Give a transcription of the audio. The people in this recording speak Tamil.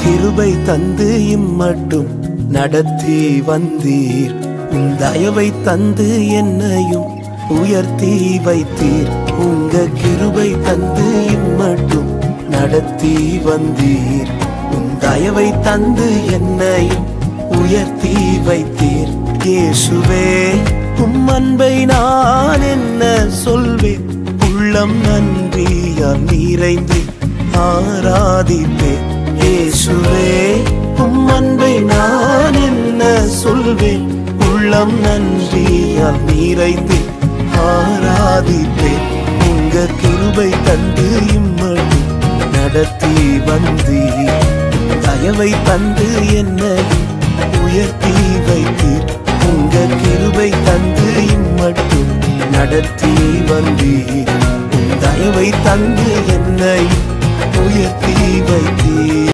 கிருபை தந்து இம்மட்டும் நடத்தி வந்தீர். உம் தயவை தந்து என்னையும் உயர்த்தி வைத்தீர். உங்க கிருபை தந்து இம்மட்டும் நடத்தி வந்தீர். உம் தயவை தந்து என்னையும் உயர்த்தி வைத்தீர். இயேசுவே உம் அன்பை நான் என்ன சொல்வேன், உள்ளம் நன்றியால் நிறைந்து ஆராதிப்பேன். இயேசுவே உம் அன்பை நான் என்ன சொல்வேன், உள்ளம் நன்றியால் நிறைந்து ஆராதிப்பேன். உங்க கிருபை தந்து இம்மட்டும் நடத்தி வந்தீர். தயவை தந்து என்னை உயர்த்தி வைத்தீர். உங்க கிருபை தந்து இம்மட்டும் நடத்தி வந்தீர். தயவை தந்து என்னை உயர்த்தி வைத்தீர்.